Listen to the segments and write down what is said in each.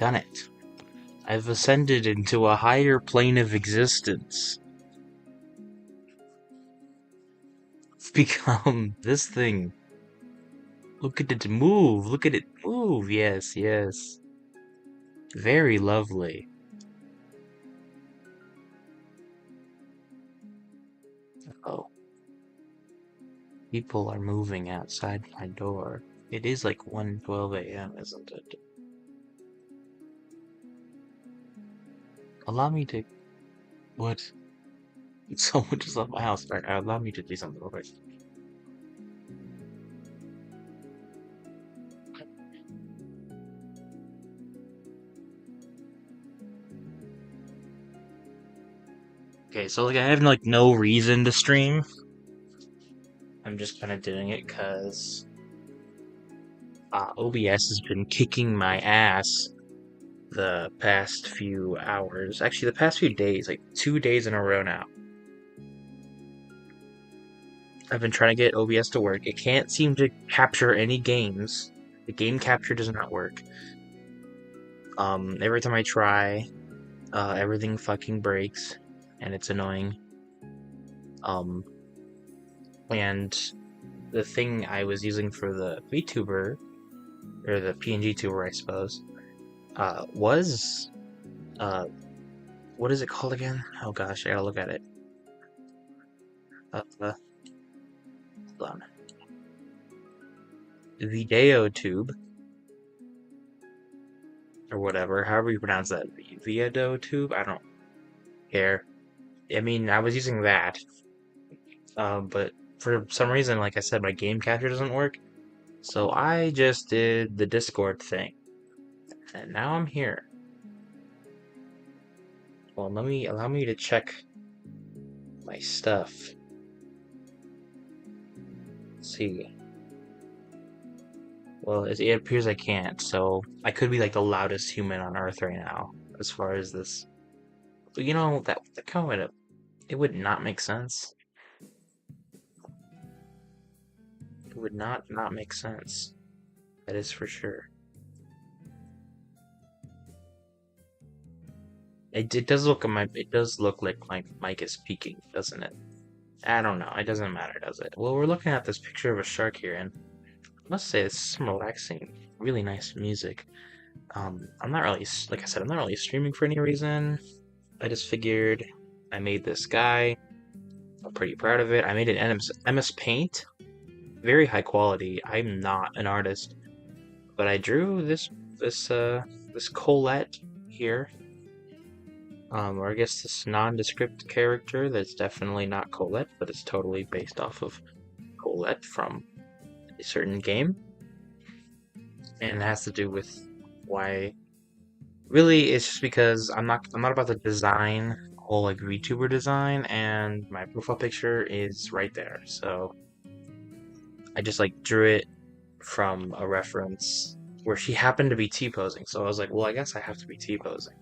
done it. I've ascended into a higher plane of existence. It's become this thing. Look at it move. Look at it move. Yes, yes. Very lovely. Oh, people are moving outside my door. It is like 1:12 a.m., isn't it? Allow me to... What? Someone just left my house. Alright, allow me to do something real quick. Okay, so like I have like no reason to stream. I'm just kind of doing it because OBS has been kicking my ass the past few hours. Actually, the past few days, like 2 days in a row now. I've been trying to get OBS to work. It can't seem to capture any games. The game capture does not work. Every time I try, everything fucking breaks, and it's annoying. And the thing I was using for the VTuber, or the PNG tuber, I suppose, was, what is it called again? Oh gosh, I gotta look at it. Hold on. Videotube, or whatever, however you pronounce that. Videotube? I don't care. I mean, I was using that, but for some reason, like I said, my game capture doesn't work. So I just did the Discord thing, and now I'm here. Well, allow me to check my stuff. Let's see. Well, it appears I can't, so I could be like the loudest human on Earth right now, as far as this. But you know, that kind of, it would not make sense. It would not make sense. That is for sure. It does look like my mic is peaking, doesn't it? I don't know. It doesn't matter, does it? Well, we're looking at this picture of a shark here, and I must say this is some relaxing, really nice music. I'm not really, like I said, I'm not really streaming for any reason. I just figured I made this guy. I'm pretty proud of it. I made it in MS Paint, very high quality. I'm not an artist, but I drew this Colette here. Or I guess this nondescript character that's definitely not Colette, but it's totally based off of Colette from a certain game. And it has to do with why. Really, it's just because I'm not about to design whole like VTuber design, and my profile picture is right there. So I just like drew it from a reference where she happened to be T-posing. So I was like, well, I guess I have to be T-posing.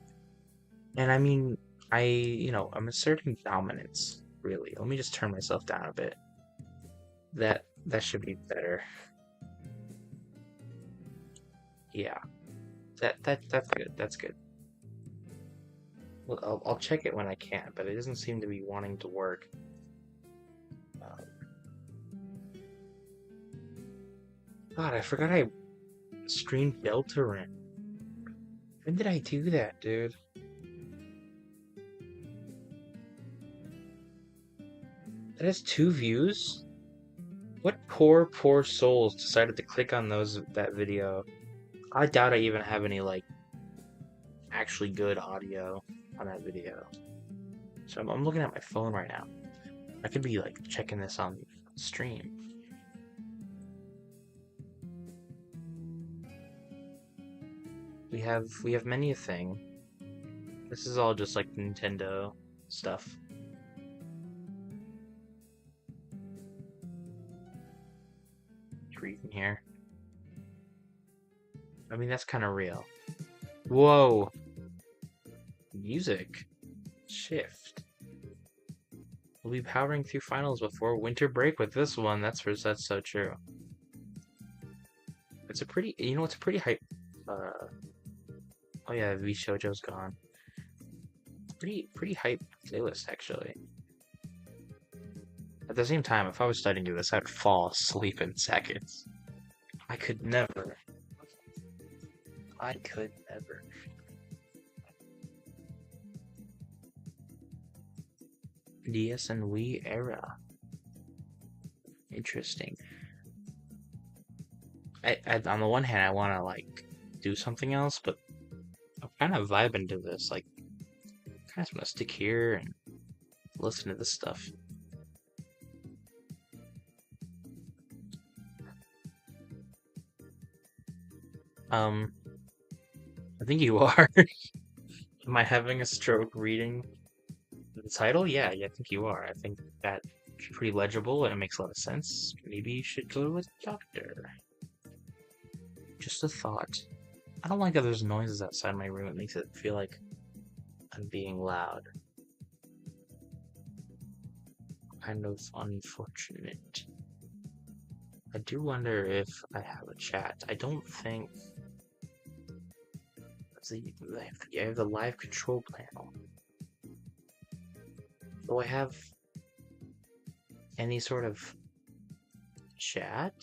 And I mean, I'm asserting dominance, really. Let me just turn myself down a bit. That should be better. Yeah. That's good. That's good. Well, I'll check it when I can, but it doesn't seem to be wanting to work. God, I forgot I streamed Deltarune. When did I do that, dude? That has 2 views? What poor souls decided to click on that video? I doubt I even have any, like, actually good audio on that video. So I'm looking at my phone right now. I could be, like, checking this on stream. We have many a thing. This is all just, like, Nintendo stuff. Reading here. I mean, that's kind of real. Whoa. Music. Shift. We'll be powering through finals before winter break with this one. That's so true. It's a pretty, it's a pretty Oh yeah, V Shoujo's gone. Pretty hype playlist actually. At the same time, if I was starting to do this, I'd fall asleep in seconds. I could never. I could never. DS and Wii era. Interesting. On the one hand, I want to like do something else, but I'm kind of vibing to this. Like, kind of want to stick here and listen to this stuff. I think you are. Am I having a stroke reading the title? Yeah, I think you are. I think that's pretty legible and it makes a lot of sense. Maybe you should go to a doctor. Just a thought. I don't like that there's noises outside my room. It makes it feel like I'm being loud. Kind of unfortunate. I do wonder if I have a chat. I don't think. I have the live control panel. Do I have any sort of chat?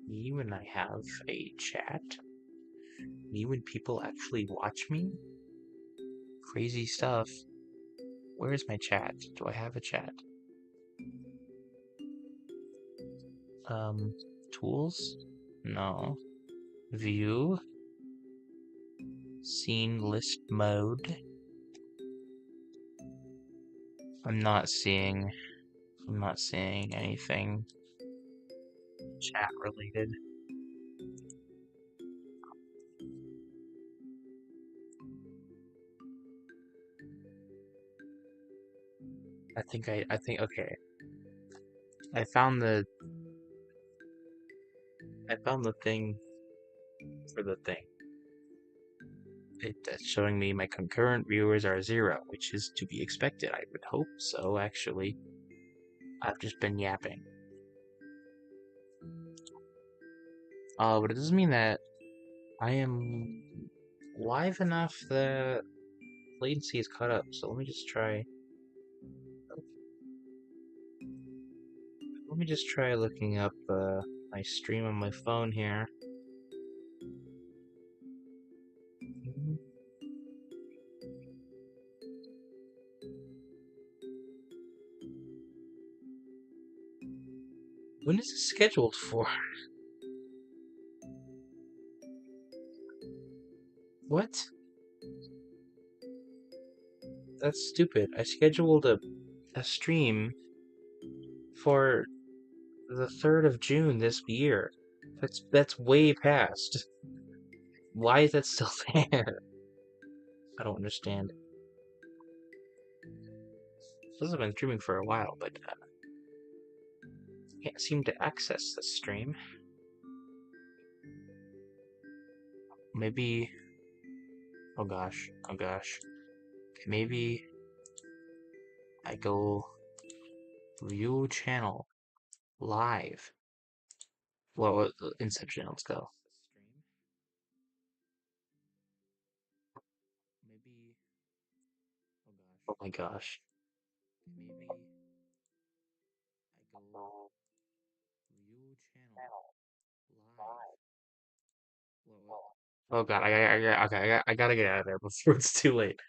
You and I have a chat? You and people actually watch me? Crazy stuff. Where's my chat? Do I have a chat? Tools? No. View? Scene list mode? I'm not seeing anything chat related. I think okay. I found the thing for the thing. It's showing me my concurrent viewers are 0, which is to be expected. I would hope so, actually. I've just been yapping. But it doesn't mean that I am live enough that latency is caught up. So let me just try. Let me just try looking up my stream on my phone here. When is it scheduled for? What? That's stupid. I scheduled a stream for the 3rd of June this year. That's way past. Why is that still there? I don't understand. This has been streaming for a while, but can't seem to access this stream. Maybe. Oh gosh. Oh gosh. Okay, maybe I go view channel live. Well, Inception. Let's go. Maybe. Oh my gosh. Maybe I go view channel live. Oh god, I gotta get out of there before it's too late.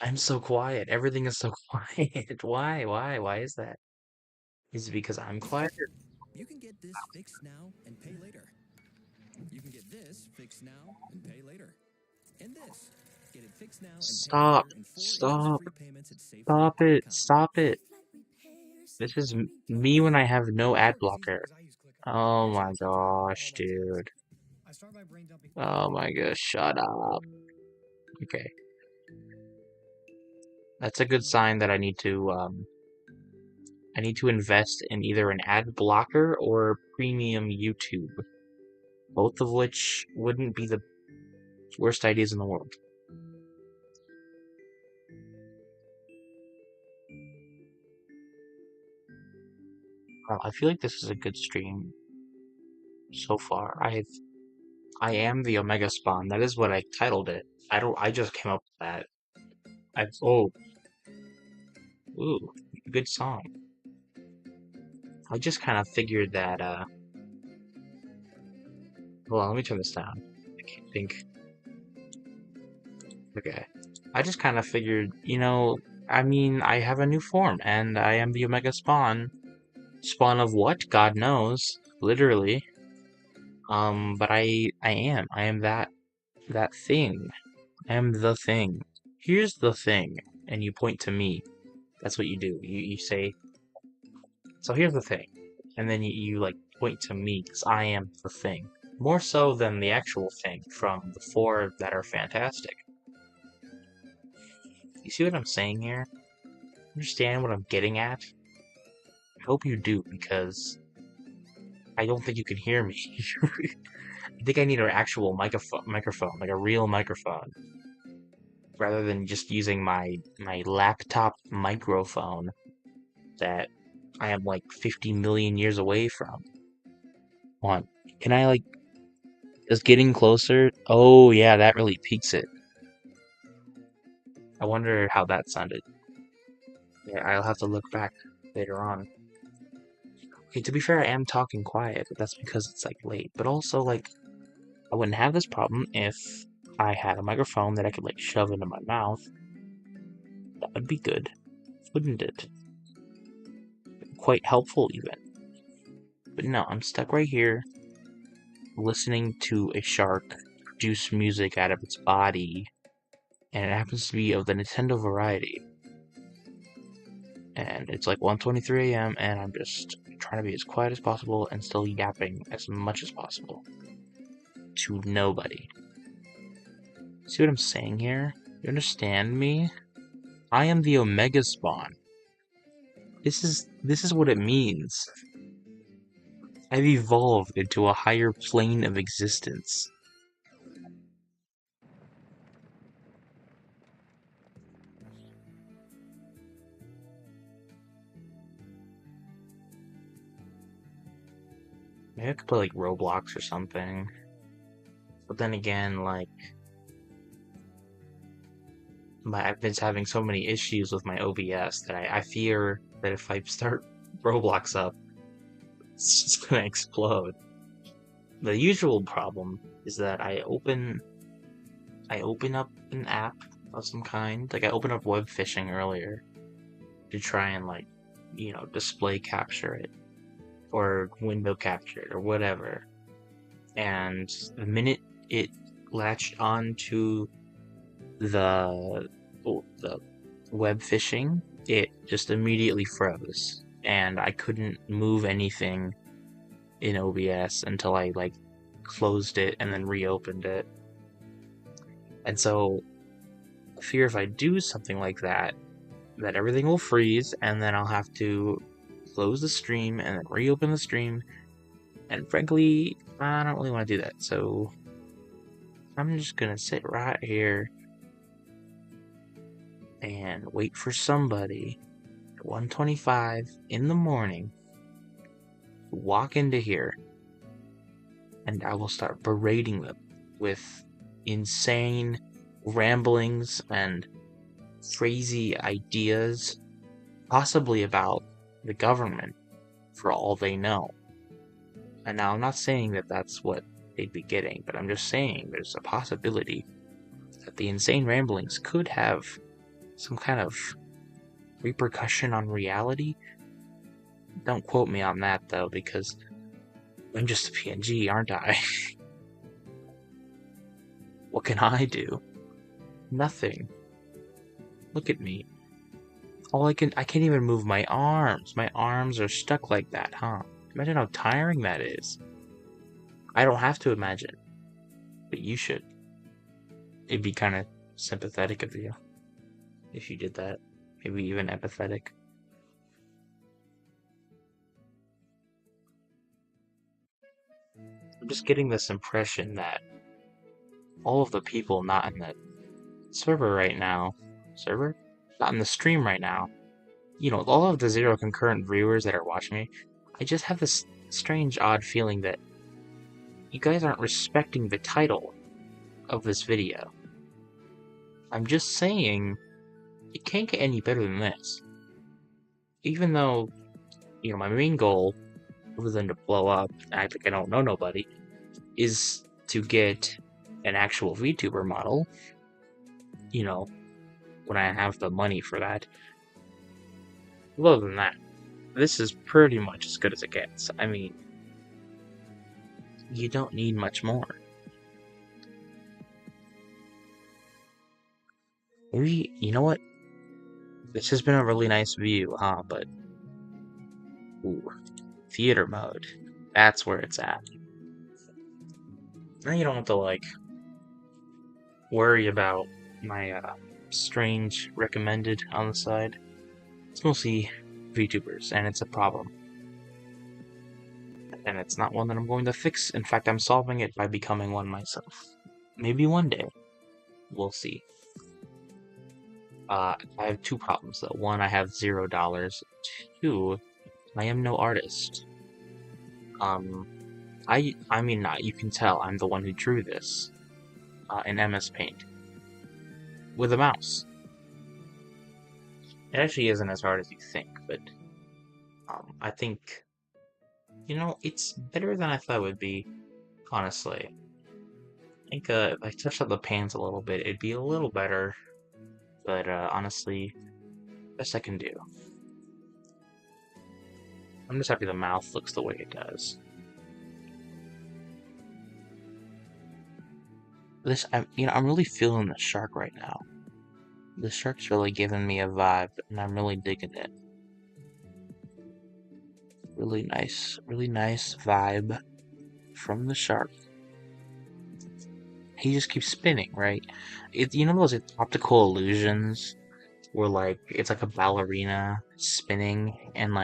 I'm so quiet. Everything is so quiet. Why is that? Is it because I'm quiet? You can get this fixed now and pay later. You can get this fixed now and pay later. And this. Get it fixed now and pay Stop. later in 4 Stop. interest-free payments at Stop it. safely.com. Stop it. This is me when I have no ad blocker. Oh my gosh, dude. Oh my gosh, shut up. Okay. That's a good sign that I need to invest in either an ad blocker or premium YouTube. Both of which wouldn't be the worst ideas in the world. Well, I feel like this is a good stream. so far. I am the Omega Spawn. That is what I titled it. I just came up with that. Oh, ooh, good song. I just kind of figured that, hold on, let me turn this down. I can't think. Okay. I just kind of figured, I mean, I have a new form, and I am the Omega Spawn. Spawn of what? God knows. Literally. But I am that thing. I am the thing. Here's the thing. And you point to me. That's what you do. You say, so here's the thing. And then you like point to me, because I am the thing. More so than the actual thing from the four that are fantastic. You see what I'm saying here? Understand what I'm getting at? I hope you do, because I don't think you can hear me. I think I need an actual microphone, like a real microphone, rather than just using my laptop microphone that I am like 50 million years away from. One, can I like just getting closer? Oh yeah, that really peaks it. I wonder how that sounded. Yeah, I'll have to look back later on. Okay, to be fair, I am talking quiet, but that's because it's like late. But also, like, I wouldn't have this problem if I had a microphone that I could like shove into my mouth. That would be good, wouldn't it? Quite helpful even. But no, I'm stuck right here, listening to a shark produce music out of its body, and it happens to be of the Nintendo variety. And it's like 1:23 a.m. and I'm just trying to be as quiet as possible and still yapping as much as possible to nobody. See what I'm saying here? You understand me? I am the Omega Spawn. This is what it means. I've evolved into a higher plane of existence. Maybe I could play like Roblox or something. But then again, like, I've been having so many issues with my OBS that I fear that if I start Roblox up, it's just gonna explode. The usual problem is that I open up an app of some kind. Like I opened up web fishing earlier to try and like, display capture it or window capture it or whatever. And the minute it latched onto the web fishing, it just immediately froze, and I couldn't move anything in OBS until I like closed it and then reopened it. And so I fear if I do something like that, that everything will freeze, and then I'll have to close the stream and then reopen the stream. And frankly, I don't really want to do that. So I'm just gonna sit right here and wait for somebody at 1:25 in the morning to walk into here, and I will start berating them with insane ramblings and crazy ideas, possibly about the government, for all they know. And now I'm not saying that that's what they'd be getting, but I'm just saying there's a possibility that the insane ramblings could have some kind of repercussion on reality. Don't quote me on that, though, because I'm just a PNG, aren't I? What can I do? Nothing. Look at me. I can't even move my arms. My arms are stuck like that, huh? Imagine how tiring that is. I don't have to imagine, but you should. It'd be kind of sympathetic of you if you did that. Maybe even empathetic. I'm just getting this impression that all of the people not in the server right now, not in the stream right now, all of the 0 concurrent viewers that are watching me, I just have this strange, odd feeling that you guys aren't respecting the title of this video. I'm just saying, it can't get any better than this. Even though, my main goal, other than to blow up and act like I don't know nobody, is to get an actual VTuber model, when I have the money for that. Other than that, this is pretty much as good as it gets. I mean, you don't need much more. Maybe, you know what? This has been a really nice view, huh? But, ooh, theater mode. That's where it's at. Now you don't have to, worry about my, strange recommended on the side. It's mostly VTubers, and it's a problem. And it's not one that I'm going to fix. In fact, I'm solving it by becoming one myself. Maybe one day. We'll see. I have two problems, though. One, I have $0. Two, I am no artist. I mean, not. You can tell I'm the one who drew this in MS Paint with a mouse. It actually isn't as hard as you think, but I think, it's better than I thought it would be, honestly. I think if I touched up the pans a little bit, it'd be a little better, but honestly, best I can do. I'm just happy the mouth looks the way it does. I'm really feeling the shark right now. The shark's really giving me a vibe, and I'm really digging it. Really nice vibe from the shark. He just keeps spinning, right? Those optical illusions where it's like a ballerina spinning, and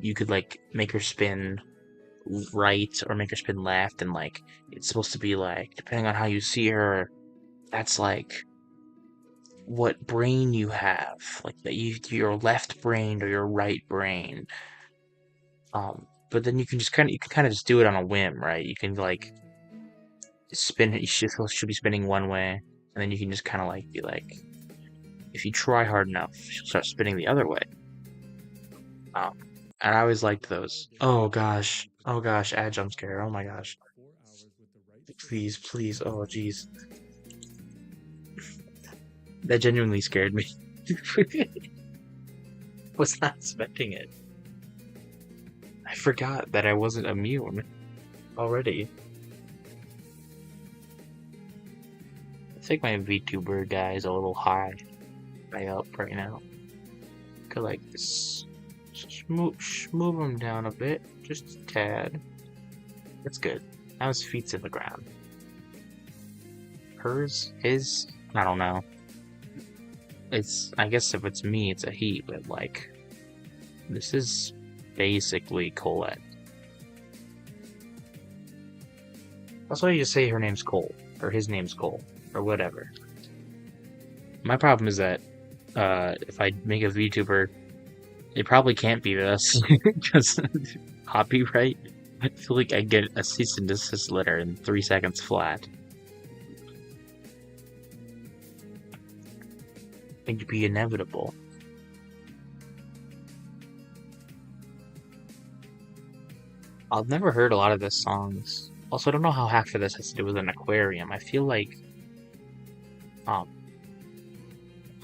you could make her spin right or make her spin left, and it's supposed to be depending on how you see her, that's what brain you have, that you're left brained or you're right brained. But then you can kind of just do it on a whim, right? You can spin it. You should be spinning one way, and then you can just kind of be if you try hard enough, she'll start spinning the other way. And I always liked those. Oh gosh, add jump scare. Oh my gosh. Please, oh jeez. That genuinely scared me. Was not expecting it. I forgot that I wasn't immune already. I think my VTuber guy is a little high up right now. Could move him down a bit, just a tad. That's good. Now his feet's in the ground. His, I don't know. I guess if it's me, it's a he, but this is basically Colette. That's why you just say her name's Cole, or his name's Cole, or whatever. My problem is that, if I make a VTuber, it probably can't be this, because copyright. I feel like I get a cease and desist letter in 3 seconds flat. It'd be inevitable. I've never heard a lot of this songs. Also, I don't know how half of this has to do with an aquarium. I feel like, I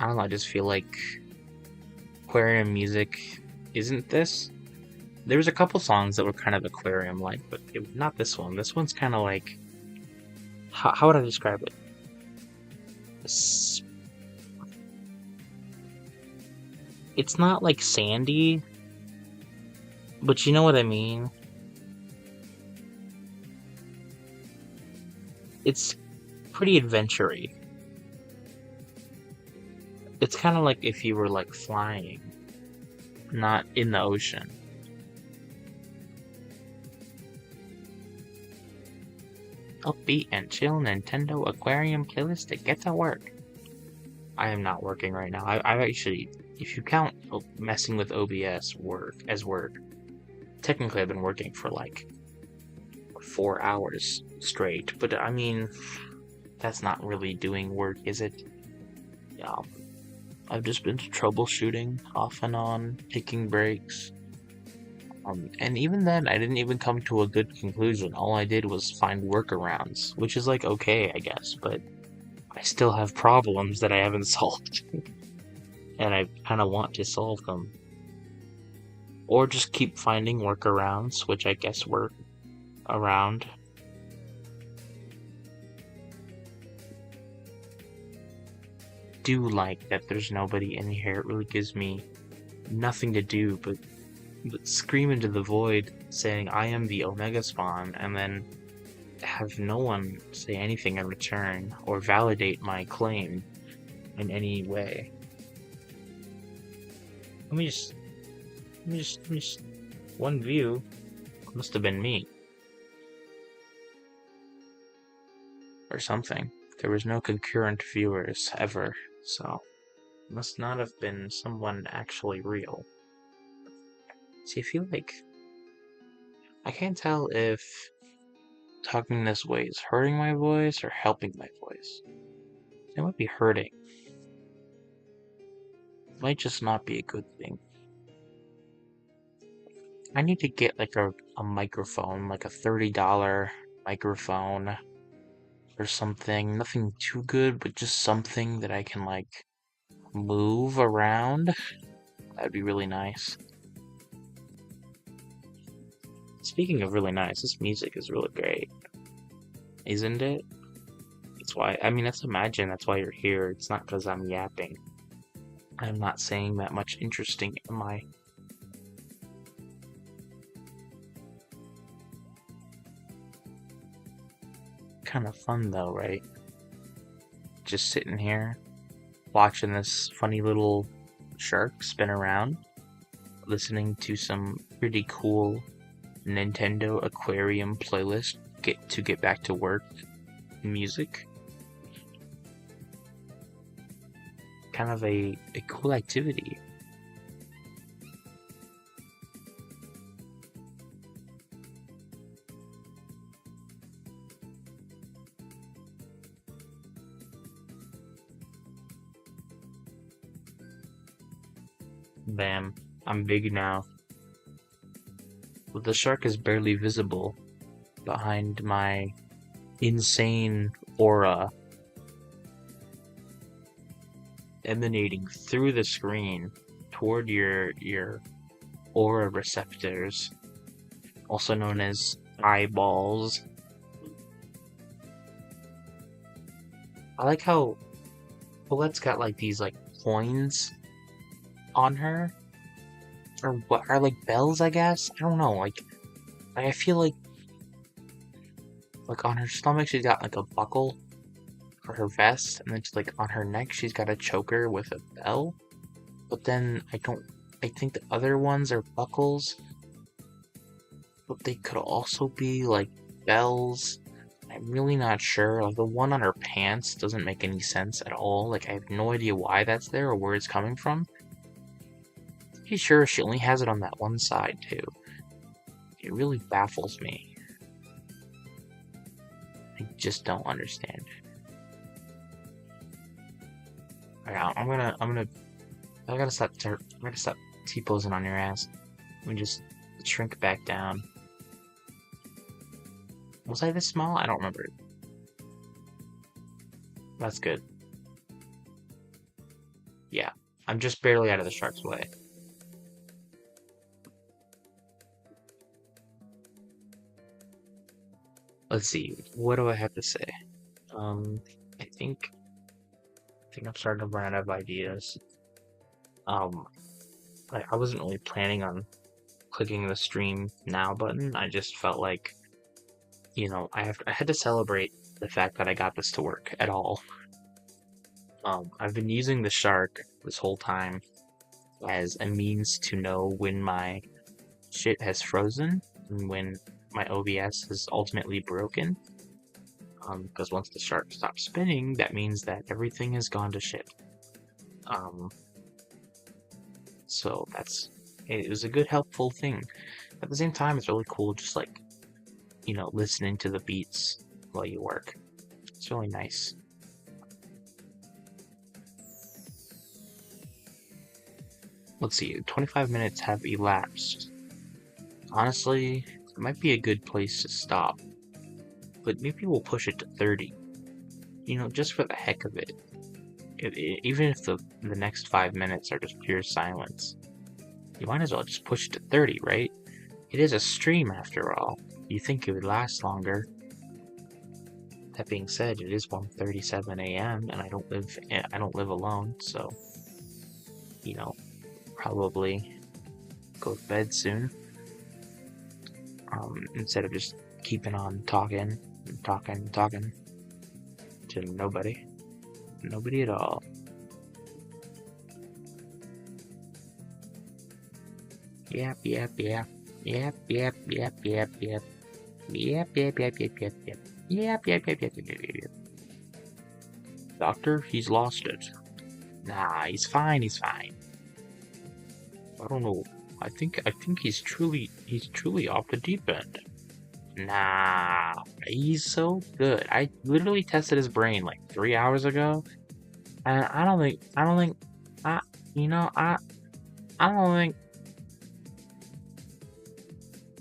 don't know, I just feel like aquarium music isn't this. There was a couple songs that were kind of aquarium-like, but not this one. This one's kind of how would I describe it? It's not sandy, but you know what I mean? It's pretty adventure-y. It's kind of like if you were flying, not in the ocean. Upbeat and chill Nintendo aquarium playlist to get to work. I am not working right now. I've actually, if you count messing with OBS work, technically I've been working for 4 hours straight. But I mean, that's not really doing work, is it? Yeah, I've just been troubleshooting off and on, taking breaks. And even then, I didn't even come to a good conclusion. All I did was find workarounds, which is like okay, I guess, but I still have problems that I haven't solved, and I kind of want to solve them. Or just keep finding workarounds, which I guess work around. Do like that there's nobody in here. It really gives me nothing to do but scream into the void saying I am the Omega Spawn, and then have no one say anything in return or validate my claim in any way. Let me just one view must have been me or something. There was no concurrent viewers ever, so it must not have been someone actually real. See, I feel like I can't tell if talking this way is hurting my voice or helping my voice. It might be hurting. It might just not be a good thing. I need to get like a microphone, like a $30 microphone or something. Nothing too good, but just something that I can like move around. That'd be really nice. Speaking of really nice, this music is really great. Isn't it? That's why, I mean, let's imagine that's why you're here. It's not because I'm yapping. I'm not saying that much interesting, am I? Kind of fun though, right? Just sitting here, watching this funny little shark spin around, listening to some pretty cool Nintendo Aquarium playlist get back to work music. Kind of a cool activity. Bam, I'm big now. But the shark is barely visible behind my insane aura emanating through the screen toward your aura receptors, also known as eyeballs. I like how Colette's got like these like coins on her, or what are like bells, I guess. I don't know. Like I feel like on her stomach she's got like a buckle for her vest, and then like on her neck she's got a choker with a bell. But then I think the other ones are buckles, but they could also be like bells. I'm really not sure. Like the one on her pants doesn't make any sense at all. Like I have no idea why that's there or where it's coming from. Pretty sure she only has it on that one side too. It really baffles me. I just don't understand. Alright, I gotta stop T-posing on your ass. Let me just shrink back down. Was I this small? I don't remember. That's good. Yeah, I'm just barely out of the shark's way. Let's see, what do I have to say? I think I'm starting to run out of ideas. I wasn't really planning on clicking the stream now button. I just felt like, you know, I had to celebrate the fact that I got this to work at all. I've been using the shark this whole time as a means to know when my shit has frozen and when my OBS is ultimately broken. Because once the shark stops spinning, that means that everything has gone to shit. So it was a good helpful thing. At the same time, it's really cool just like you know, listening to the beats while you work. It's really nice. Let's see, 25 minutes have elapsed. Honestly, it might be a good place to stop, but maybe we'll push it to 30. You know, just for the heck of it. Even if the next 5 minutes are just pure silence, you might as well just push it to 30, right? It is a stream after all. You think it would last longer. That being said, it is 1:37 a.m. and I don't live alone, so you know, probably go to bed soon. Instead of just keeping on talking to nobody at all. Yep. Yep. Doctor, he's lost it. Nah, he's fine. I don't know. I think he's truly off the deep end. Nah, he's so good. I literally tested his brain like 3 hours ago, and I don't think, I don't think, I don't think.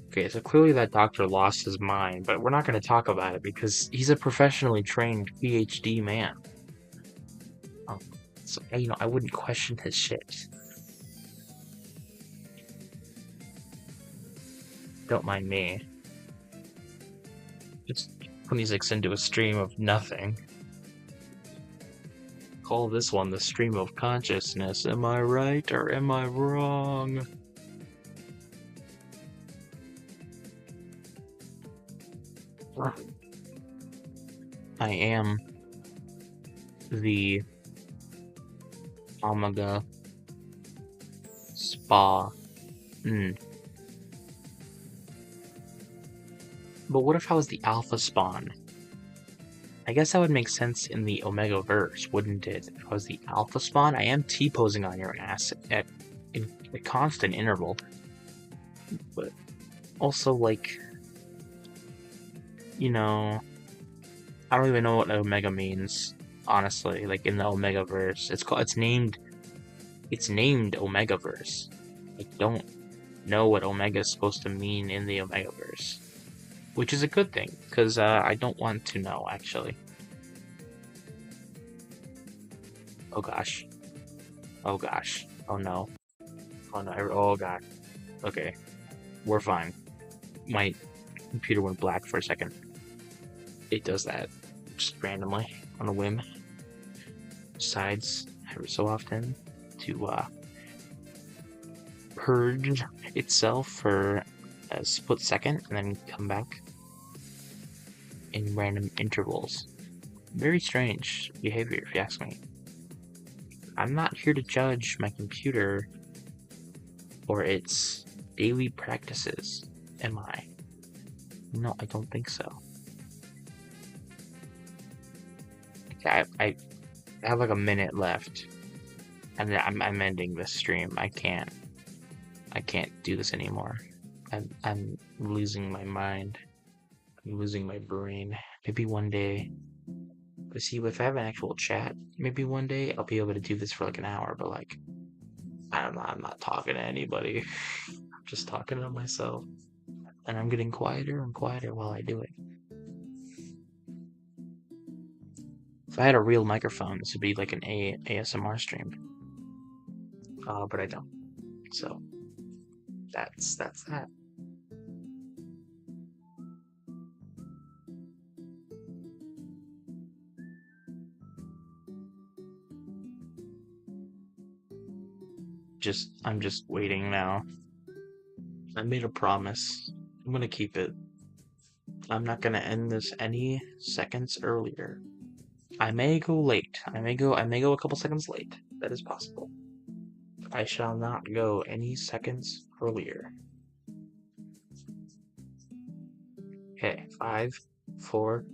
Okay, so clearly that doctor lost his mind, but we're not going to talk about it because he's a professionally trained PhD man. So, I wouldn't question his shit. Don't mind me. It's 26 into a stream of nothing. Call this one the stream of consciousness. Am I right or am I wrong? I am the Omega Spa. But what if I was the Alpha Spawn? I guess that would make sense in the Omega verse, wouldn't it? If I was the Alpha Spawn, I am T-posing on your ass at a constant interval. But also, like, I don't even know what Omega means, honestly. Like in the Omega verse, it's named Omega verse. I don't know what Omega is supposed to mean in the Omega verse, which is a good thing because I don't want to know actually. Oh gosh. Oh gosh. Oh no. Oh no. Oh god. Okay. We're fine. My computer went black for a second. It does that just randomly on a whim. Decides every so often to purge itself for a split second and then come back in random intervals. Very strange behavior, if you ask me. I'm not here to judge my computer or its daily practices, am I? No, I don't think so. Okay, I have like a minute left, and I'm ending this stream. I can't do this anymore. I'm losing my mind. I'm losing my brain. Maybe one day. But see, if I have an actual chat, maybe one day I'll be able to do this for like an hour. But like, I'm not talking to anybody. I'm just talking to myself, and I'm getting quieter and quieter while I do it. If I had a real microphone, this would be like an ASMR stream. But I don't. So that's that. I'm just waiting now. I made a promise. I'm gonna keep it. I'm not gonna end this any seconds earlier. I may go late. I may go a couple seconds late. That is possible. I shall not go any seconds earlier. Okay, 5, 4,